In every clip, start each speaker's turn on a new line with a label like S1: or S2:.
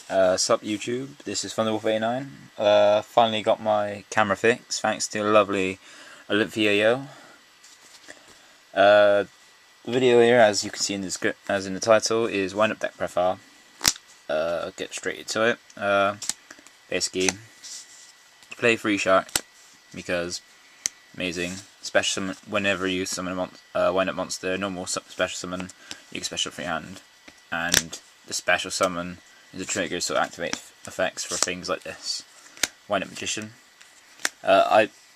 S1: Sup YouTube, this is Thunderwolf89. Finally got my camera fixed thanks to a lovely Olympia Yo. The video here, as you can see in the script, as in the title, is wind up deck profile. Get straight into it. Basically, play Free Shark because amazing. Special summon whenever you summon a wind up monster, normal special summon, you can special freehand, and the special summon is a trigger so activate effects for things like this. Wind up magician.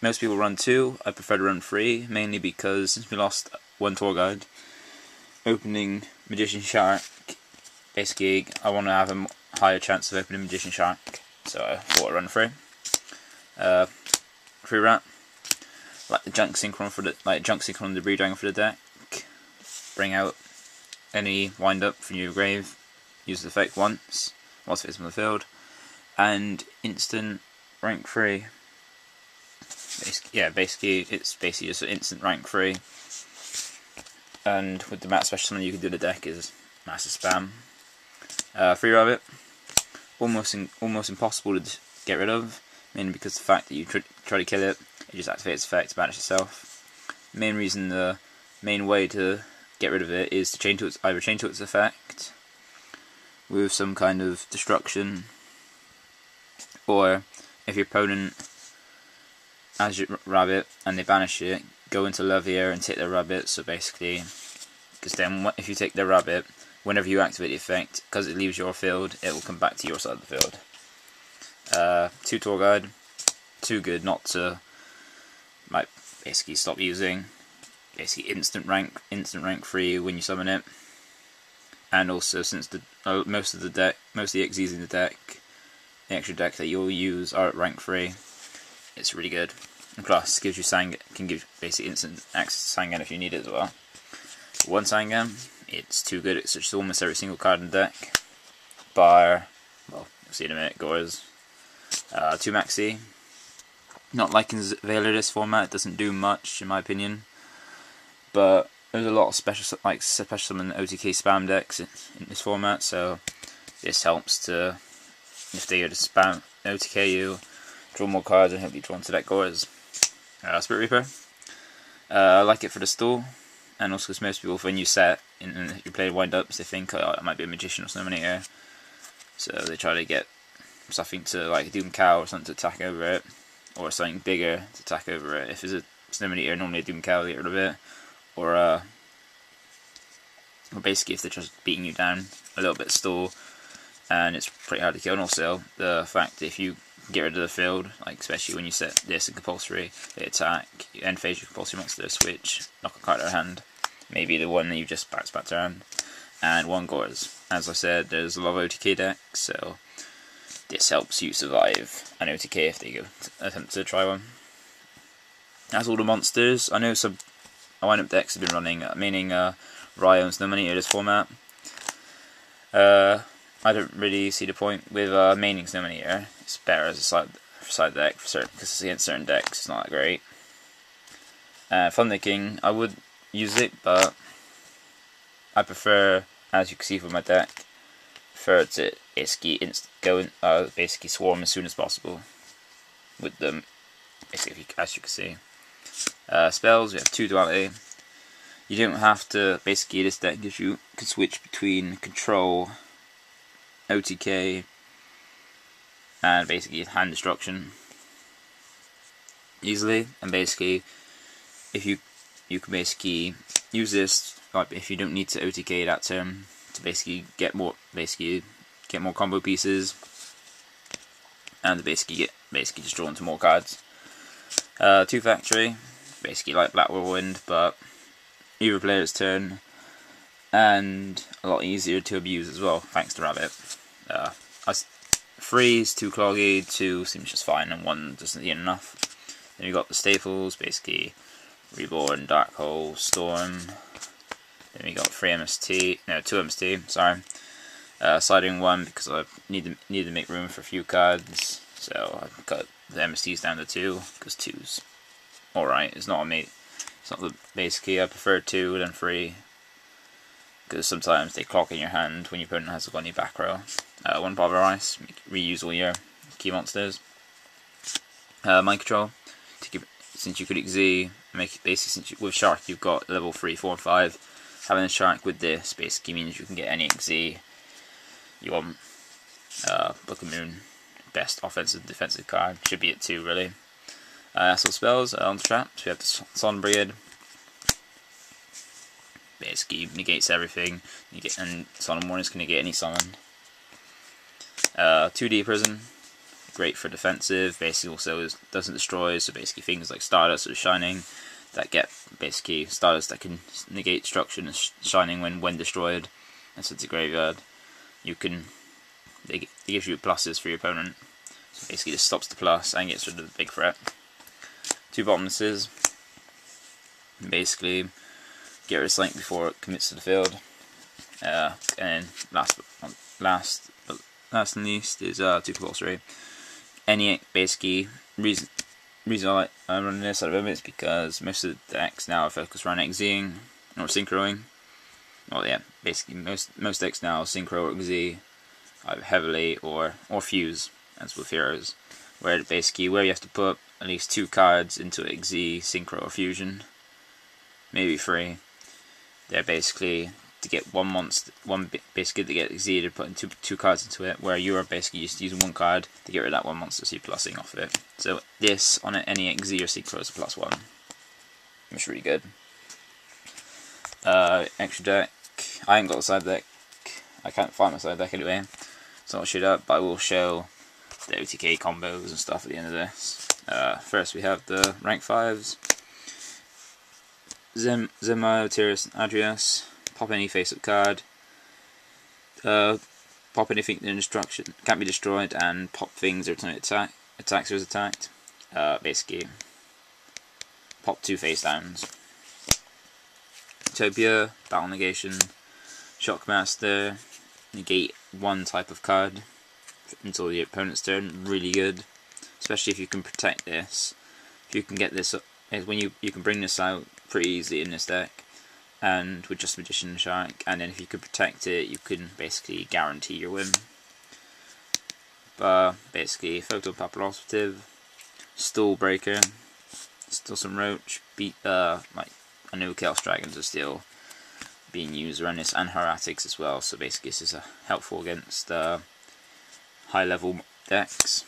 S1: Most people run 2. I prefer to run 3, mainly because since we lost one tour guide, opening Magician Shark, basically I want to have a higher chance of opening Magician Shark, so I thought I'd run 3. Free rat. Like the junk synchron debris dragon for the deck. Bring out any wind up from your grave. Use the effect once it's on the field, and instant rank 3. Basically it's just an instant rank 3. And with the max special summon you can do in the deck is massive spam. Free rabbit, almost impossible to get rid of, mainly because the fact that you try to kill it, it just activates its effect to banish itself. The main way to get rid of it is to either chain to its effect with some kind of destruction, or if your opponent has your rabbit and they banish it, go into Levier and take their rabbit. So basically, because then if you take their rabbit, whenever you activate the effect, because it leaves your field, it will come back to your side of the field. 2 tour guide, too good not to basically stop using. Basically instant rank 3 when you summon it, and also since most of the XYZs in the deck, the extra deck that you'll use are at rank 3, it's really good. And plus, gives you can give basically instant access to Sangan if you need it as well. One Sangan, it's too good. It's just almost every single card in the deck. Bar, well, you'll see in a minute. Gores, 2 Maxi. Not liking Veiler this format. It doesn't do much in my opinion, but there's a lot of special summon OTK spam decks in this format, so this helps to, if they go to spam OTK you, draw more cards and help you draw into that Gores. Spirit Reaper. I like it for the stall, and also because most people, when you set and you play wind ups, they think it might be a magician or something here, so they try to get something to like Doom Cow or something to attack over it, or something bigger to attack over it. If it's a Snowman Eater, normally a Doom Cow will get rid of it, or basically if they're just beating you down a little bit stall, and it's pretty hard to kill. And also the fact that if you get rid of the field, like especially when you set this in compulsory, they attack, you end phase your compulsory monster, switch, knock a card out of hand, maybe the one that you just bounced back to hand, and 1 Gores. As I said, there's a lot of OTK decks, so this helps you survive an OTK if they go attempt to try one. That's all the monsters. I know some wind up decks have been running, meaning Ryo and Snowman Eater this format. I don't really see the point with maining Snowman Eater. It's better as a side deck because against certain decks it's not that great. Thunder King, I would use it, but I prefer, as you can see from my deck, to basically swarm as soon as possible with them. Basically, as you can see. Spells, we have 2 duality. You don't have to, basically this deck gives you, can switch between control, OTK, and basically hand destruction easily. And basically, if you can basically use this, like if you don't need to OTK that turn, to basically get more combo pieces, and to basically just draw into more cards. 2 Factory, basically like Black Whirlwind, but either player's turn, and a lot easier to abuse as well, thanks to Rabbit. 3 is too cloggy, 2 seems just fine, and 1 doesn't need enough. Then you got the staples, basically Reborn, Dark Hole, Storm. Then we got 2 MST, sorry. Sliding 1 because I need to make room for a few cards, so I've cut the MSTs down to 2, because 2's alright. It's not basically I prefer 2 than 3, because sometimes they clock in your hand when your opponent has a got any back row. 1 bar of ice, reuse all your key monsters. Mind control, since you could Xyz, basically since with Shark you've got level 3, 4 and 5, having a Shark with this basically means you can get any Xyz you want. Book of Moon, best offensive defensive card, should be at 2 really. So spells, on traps, we have the Sonbreed, basically negates everything, and Son of Warning is going to get any summon. 2D Prison, great for defensive, basically also doesn't destroy, so basically things like Stardust or Shining, that get basically Stardust that can negate destruction and Shining when destroyed, and so it's a graveyard. You can, it gives you pluses for your opponent, so basically just stops the plus and gets rid of the big threat. 2 Bottomlesses, basically get rid of something before it commits to the field. And then last and least is 2 Compulsory. Any basically reason I'm running this at the moment is because most of the decks now are focused around Xyzing or Synchroing. Well, yeah, basically most decks now Synchro or Xyz either heavily or Fuse, as with heroes, where you have to put at least 2 cards into a Xyz, Synchro or Fusion, maybe 3. They're basically to get basically to get Xyz to put two cards into it, where you are basically just using 1 card to get rid of that 1 monster, so you're plussing off of it. So this on any Xyz or Synchro is a +1, which is really good. Extra deck, I ain't got a side deck. I can't find my side deck anyway, so I'll show it up, but I will show the OTK combos and stuff at the end of this. First we have the rank 5s. Zemaio, Tyrus, Adrius. Pop any face-up card. Pop anything in destruction can't be destroyed, and pop things every time it attacks or is attacked. Basically, pop 2 face downs. Utopia, Battle Negation, Shockmaster, negate 1 type of card until the opponent's turn. Really good, especially if you can protect this. If you can get this up, when you can bring this out pretty easily in this deck, and with just Magician and Shark, and then if you can protect it, you can basically guarantee your win. But basically, Photon Papal Operative, Stall Breaker, still some Roach, like I know Chaos Dragons are still being used around this, and Heretics as well, so basically this is helpful against high level decks.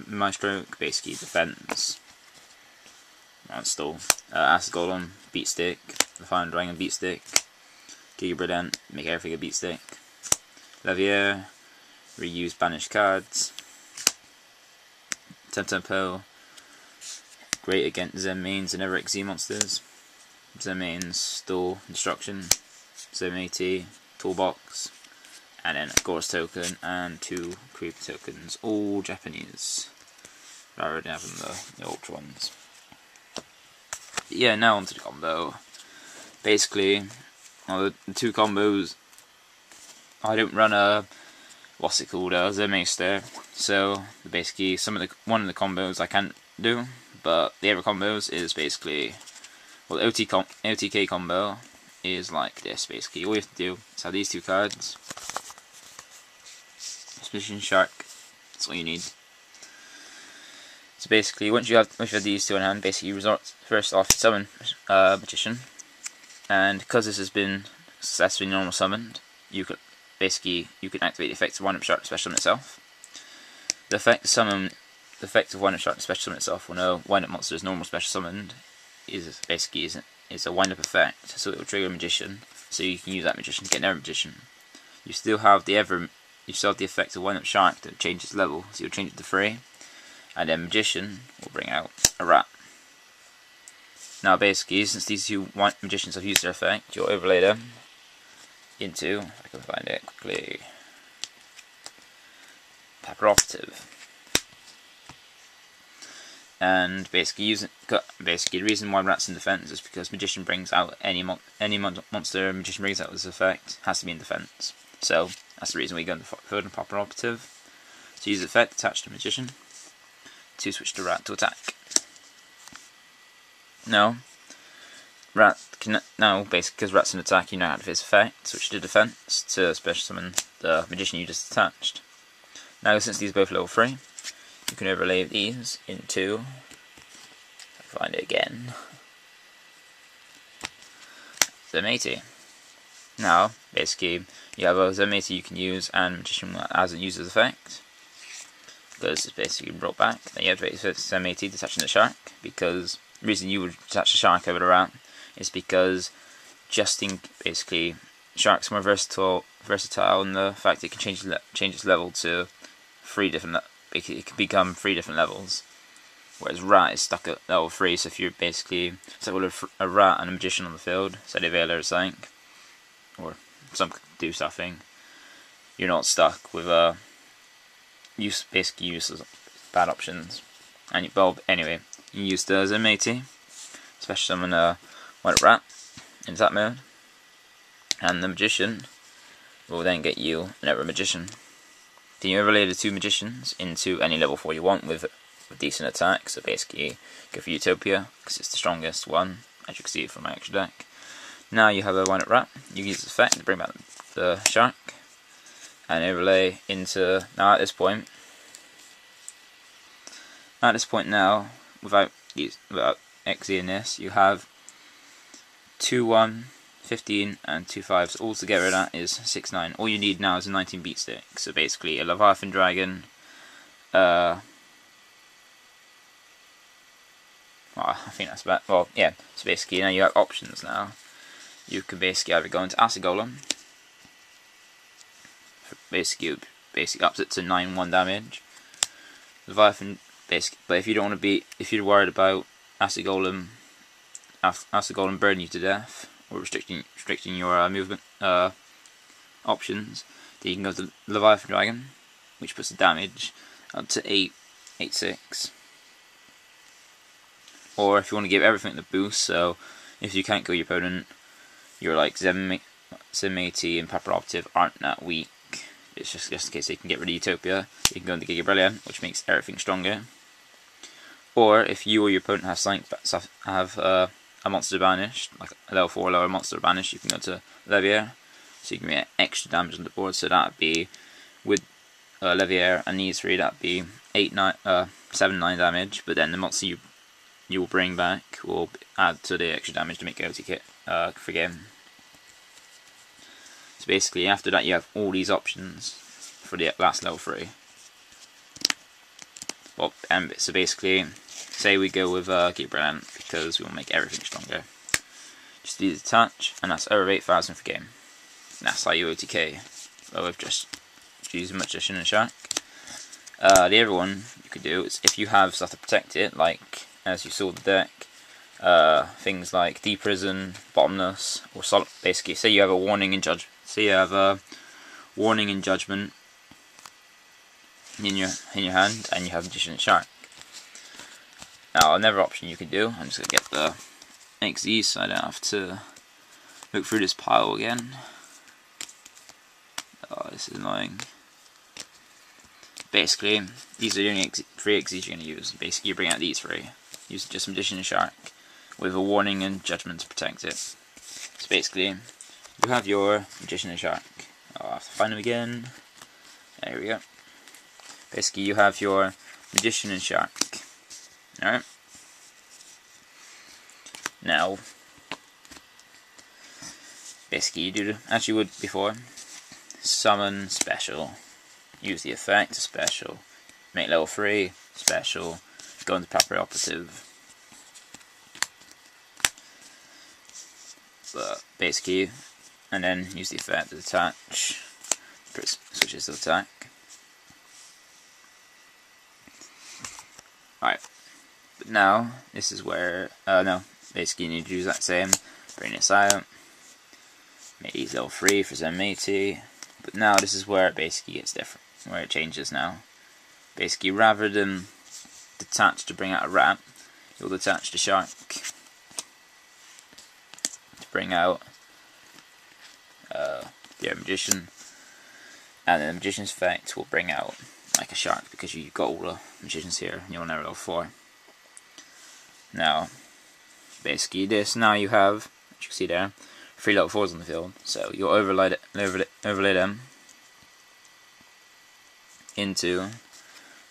S1: Maestro, basically defense. Stall. Acid Golem, Beat Stick, the Fire Dragon Beat Stick, Giga Brilliant, make everything a Beat Stick. Levier, reuse banished cards. Temtempo, great against Zen mains and other Xyz monsters. Zen mains, Stall, Destruction, Zen AT, Toolbox, and then a Gorus token and 2 Creeper tokens, all Japanese, rather than having the Ultra ones. Yeah, now onto the combo. Basically, the 2 combos, I don't run a Zemaster, so basically one of the combos I can't do, but the other combos is basically, well, the OTK combo is like this. Basically, all you have to do is have these 2 cards, Magician Shark, that's all you need. So basically, once you have these 2 in hand, basically you resort first off to summon Magician, and because this has been successfully normal summoned, you can activate the effect of Wind Up Shark to special summon itself. The effect of Wind Up Shark to special summon itself will know Wind Up monster is normal special summoned is a wind up effect, so it will trigger a Magician, so you can use that Magician to get another Magician. You still have the effect of Wind Up Shark that changes level, so you'll change it to 3. And then Magician will bring out a rat. Now basically, since these 2 Magicians have used their effect, you'll overlay them into, if I can find it quickly, Papal Operative. And basically, the reason why rat's in defense is because Magician brings out any monster Magician brings out with this effect has to be in defense. So that's the reason we go into Photon Papal Operative. So use the effect attached to Magician to switch to rat to attack. Now, rat can basically, because rat's an attack, you now have his effect, switch to defense to special summon the magician you just attached. Now, since these are both level 3, you can overlay these into, find it again, Zen80. Now, basically, you have a Zen80 you can use and magician as a user's effect, because it's basically brought back. Then you have Zen80 detaching the shark, because the reason you would detach the shark over the rat is because basically shark's more versatile in the fact it can change its level to 3 different. It can become 3 different levels, whereas rat is stuck at level 3. So if you're basically stuck with a rat and a magician on the field, say the Veiler or something, or some do something, you're not stuck with basically useless bad options. And anyway, you use the Zen80, especially summon a white rat in that mode, and the magician will then get you another magician. Then you overlay the 2 magicians into any level 4 you want with decent attack. So basically, go for Utopia because it's the strongest one, as you can see from my extra deck. Now you have a white rat. You use this effect to bring back the shark, and overlay into. Now at this point now, without exiting this, you have 2-1, 15 and 2 5s. All together that is 6-9. All you need now is a 19 beat stick. So basically a Leviathan Dragon, well, I think that's about, well, yeah. So basically now you have options now. You can basically either go into Acid Golem, basically ups it to 9-1 damage. Leviathan, basically, but if you don't want to be, if you're worried about Acid Golem burning you to death, or restricting your movement options, then you can go to Leviathan Dragon, which puts the damage up to 8-6. Or if you want to give everything the boost, so if you can't kill your opponent, you're like Zen80 and Pepper Operative aren't that weak. It's just in case they can get rid of Utopia, you can go into Giga Brilliant, which makes everything stronger. Or if you or your opponent have a monster banished, like a level 4 or lower monster banished, you can go to Levier, so you can get extra damage on the board. So that would be, with Levier and these 3, that would be 7-9 damage, but then the monster you will bring back will add to the extra damage to make OT kit for game. So basically after that you have all these options for the last level 3. Well, so basically, say we go with Giga Brilliant because we will make everything stronger. Just do the touch, and that's over 8,000 for game. And that's how you OTK. Well, we've just used Magician and Shark. The other one you could do is if you have stuff to protect it, like as you saw the deck, things like Deep Prison, Bottomless, or Solid. Basically, say you have a Warning and Judgment. Say you have a Warning and Judgment in your hand, and you have Magician and Shark. Now another option you can do, I'm just going to get the XZ so I don't have to look through this pile again. Oh, this is annoying. Basically, these are the only 3 XZs you're going to use. Basically, you bring out these 3. Use just Magician and Shark with a Warning and Judgment to protect it. So basically, you have your Magician and Shark. I'll have to find them again. There we go. Basically, you have your Magician and Shark. Alright. Now, basically, you do as you would before. Summon special. Use the effect to special. Make level 3 special. Go into Pepper Operative. But basically, and then use the effect to attach. Switches to attack. Right, but now this is where no, basically you need to use that same. Bring this out. Make these level 3 for Zen80. But now this is where it basically gets different, where it changes now. Basically, rather than detach to bring out a rat, you'll detach the shark to bring out the magician, and then the magician's effect will bring out like a shark because you've got all the magicians here and you're on level 4. Now, basically this, now you have, as you can see there, 3 level 4s on the field, so you'll overlay them, into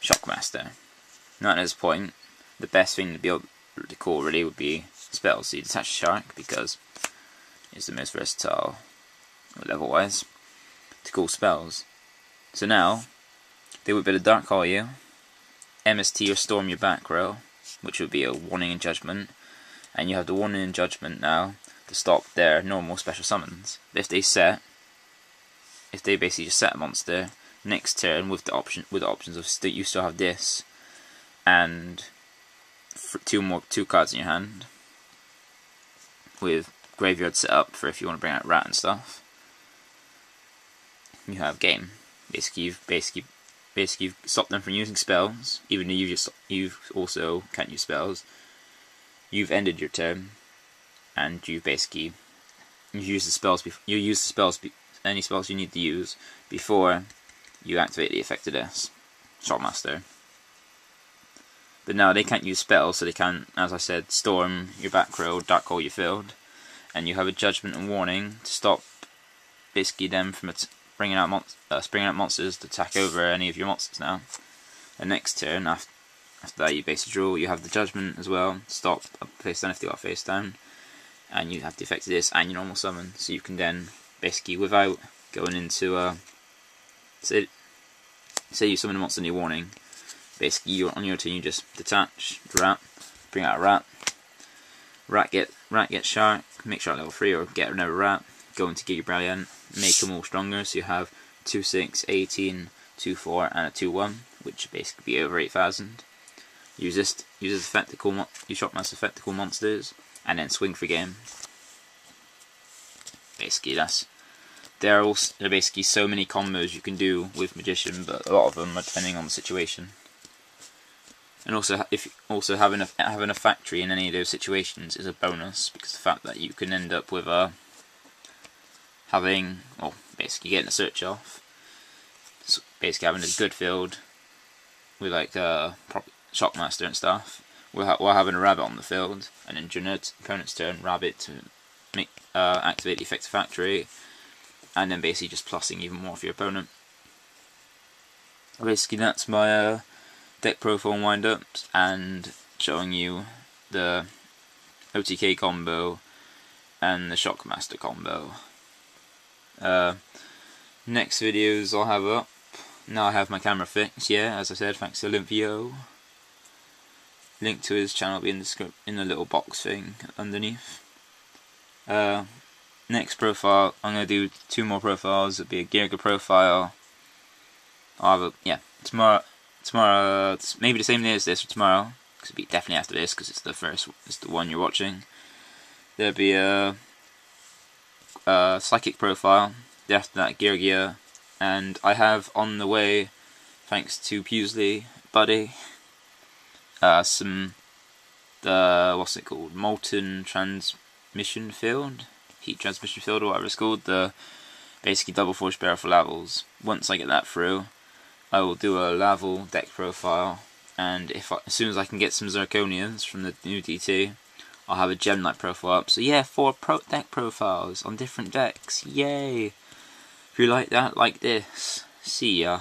S1: Shockmaster. Now at this point, the best thing to be able to call really would be spells. So you detach Shark because it's the most versatile level wise to call spells. So now they would be able to Dark Call you, MST or Storm your back row, which would be a Warning and Judgment, and you have the Warning and Judgment now to stop their normal special summons. If they basically just set a monster next turn with the options of you still have this and two cards in your hand with graveyard set up for if you want to bring out Rat and stuff. You have game. Basically you've stopped them from using spells, even though you also can't use spells. You've ended your turn, and you use the spells. Any spells you need to use before you activate the effect of this Shockmaster. But now they can't use spells, so they can, as I said, Storm your back row, Dark Call your field, and you have a Judgment and Warning to stop basically them from springing out monsters to attack over any of your monsters now. And next turn, after that, you basically draw. You have the Judgment as well, stop face down if they got face down, and you have the effect of this and your normal summon, so you can then basically, without going into say you summon a monster in your Warning, basically on your turn you just detach Rat, bring out a Rat get Shark, make Shark level 3 or get another Rat, go into Giga Brilliant, make them all stronger, so you have 2/6, 18, 2/4 and a 2/1, which would basically be over 8,000. Use this effect to call Shockmaster effect to call monsters, and then swing for game. Basically there are basically so many combos you can do with Magician, but a lot of them are depending on the situation. And also, having a factory in any of those situations is a bonus, because the fact that you can end up with basically getting a search off, so basically having a good field with like Shockmaster and stuff, while having a Rabbit on the field, and then during your opponent's turn, Rabbit to make activate the effective factory, and then basically just plussing even more for your opponent. Basically, that's my deck profile and wind-ups, and showing you the OTK combo and the Shockmaster combo. Next videos I'll have up. Now I have my camera fixed, as I said, thanks to Olympio. Link to his channel will be in the little box thing underneath. Next profile, I'm going to do 2 more profiles. It'll be a Girga profile. I'll have tomorrow, maybe the same day as this, or tomorrow, because it'll be definitely after this, because it's the one you're watching. There'll be a Psychic profile, after that Girga, and I have on the way, thanks to Pewsley Buddy, what's it called, Molten Transmission Field, Heat Transmission Field, or whatever it's called, the basically double Forge Barrel for Lavels. Once I get that through, I will do a Laval deck profile, and as soon as I can get some Zirconians from the new DT, I'll have a Gem Knight profile up. So yeah, 4 deck profiles on different decks, yay! If you like that, like this. See ya.